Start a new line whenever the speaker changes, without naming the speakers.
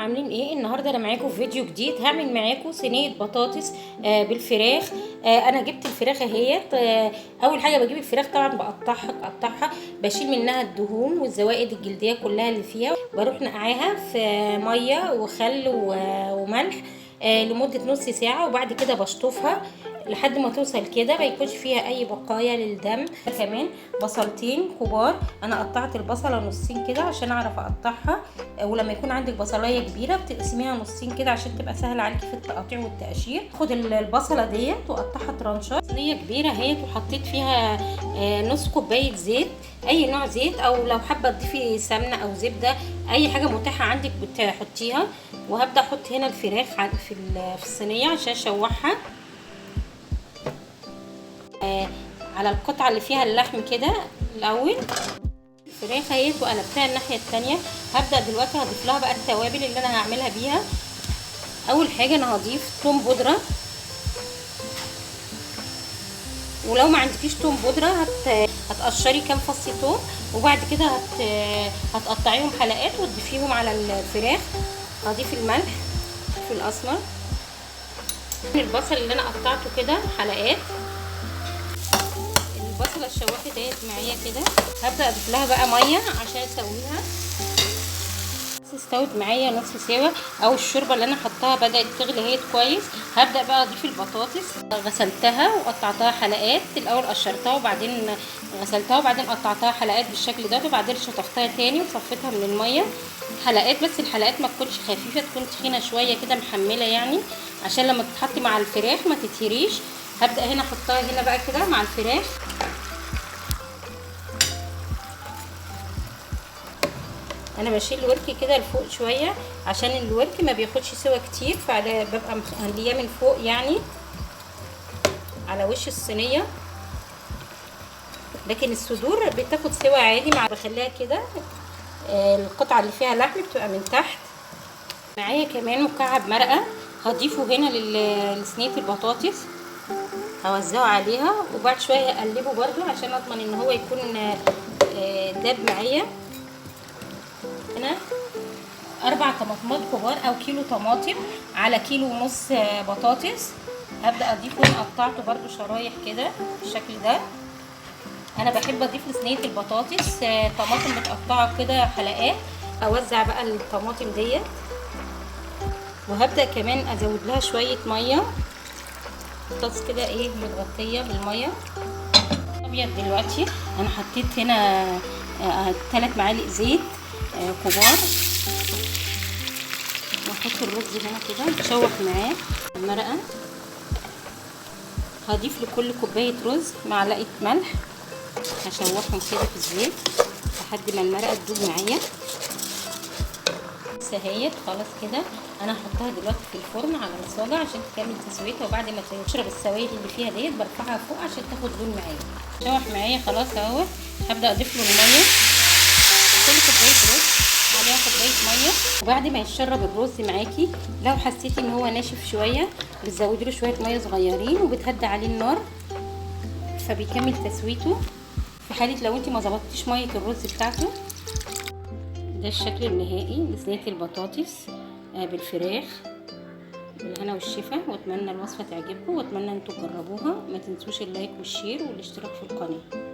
عاملين ايه؟ النهارده انا معاكم في فيديو جديد. هعمل معاكم صينيه بطاطس بالفراخ. انا جبت الفراخ اهيت. اول حاجه بجيب الفراخ طبعا بقطعها بشيل منها الدهون والزوائد الجلديه كلها اللي فيها، بروح نقعاها في ميه وخل وملح لمده نص ساعه، وبعد كده بشطفها لحد ما توصل كده ما يكونش فيها اي بقايا للدم. كمان بصلتين كبار، انا قطعت البصله نصين كده عشان اعرف اقطعها، ولما يكون عندك بصلايه كبيره بتقسميها نصين كده عشان تبقى سهل عليكي في التقطيع والتقشير. خد البصله ديت واقطعها ترانشات. صينيه كبيره اهيت وحطيت فيها نص كوبايه زيت، اي نوع زيت، او لو حابه تضيفي سمنه او زبده اي حاجه متاحه عندك بتحطيها. وهبدا احط هنا الفراخ في الصينيه عشان اشوحها على القطعه اللي فيها اللحم كده. الاول الفراخ اهيت وقلبتها الناحيه التانية. هبدا دلوقتي هضيف لها بقى التوابل اللي انا هعملها بيها. اول حاجه انا هضيف توم بودره، ولو ما عندكيش توم بودره هتقشري كام فص توم، وبعد كده هتقطعيهم حلقات وتضيفيهم على الفراخ. هضيف الملح في الاسمر، البصل اللي انا قطعته كده حلقات. البصله اتشوحت ديت معايا كده، هبدا اضيف لها بقى ميه عشان اسويها. استوت معايا نص سوا، او الشوربه اللي انا حطاها بدات تغلي اهيت كويس. هبدا بقى اضيف البطاطس، غسلتها وقطعتها حلقات. الاول قشرتها وبعدين غسلتها وبعدين قطعتها حلقات بالشكل ده، وبعدين شطفتها تاني وصفيتها من الميه حلقات. بس الحلقات ما تكونش خفيفه، تكون تخينه شويه كده محمله يعني، عشان لما تتحط مع الفراخ ما تتهريش. هبدا هنا احطها هنا بقى كده مع الفراخ. انا بشيل الورك كده لفوق شويه عشان الورك ما بياخدش سوا كتير، فببقى مخليه من فوق يعني على وش الصينيه، لكن الصدور بتاخد سوا عادي. بخليها كده القطعه اللي فيها لحم بتبقى من تحت. معايا كمان مكعب مرقه هضيفه هنا لصينيه البطاطس، هوزعه عليها، وبعد شويه اقلبه برده عشان اضمن ان هو يكون داب معايا. هنا 4 طماطمات كبار او كيلو طماطم على كيلو ونص بطاطس. هبدا اضيفه، انا قطعته برده شرايح كده بالشكل ده. انا بحب اضيف لصينيه البطاطس طماطم متقطعه كده حلقات. اوزع بقى الطماطم ديت، وهبدا كمان ازود لها شويه ميه. البطاطس كده ايه متغطيه بالميه ابيض. دلوقتي انا حطيت هنا 3 معالق زيت كبار، واحط الرز هنا كده يتشوح معاه المرقه. هضيف لكل كوبايه رز معلقه ملح، هشوحهم كده في الزيت لحد ما المرقه تدوب معايا. سهيت خلاص كده. انا هحطها دلوقتي في الفرن على الصاجه عشان تكمل تسويتها، وبعد ما تشرب السوائل اللي فيها ديت برفعها فوق عشان تاخد لون معايا. شوح معايا خلاص اهو. هبدا اضيف له الميه، كل كوبايه رز عليها كوبايه ميه. وبعد ما يتشرب الرز معاكي لو حسيتي ان هو ناشف شويه بتزودي له شويه ميه صغيرين، وبتهدي عليه النار فبيكمل تسويته. في حاله لو انت ما ظبطتيش ميه الرز بتاعته. ده الشكل النهائي لصينيه البطاطس بالفراخ. بالهنا والشفا، واتمنى الوصفه تعجبكم، واتمنى انتوا تجربوها. ما تنسوش اللايك والشير والاشتراك في القناه.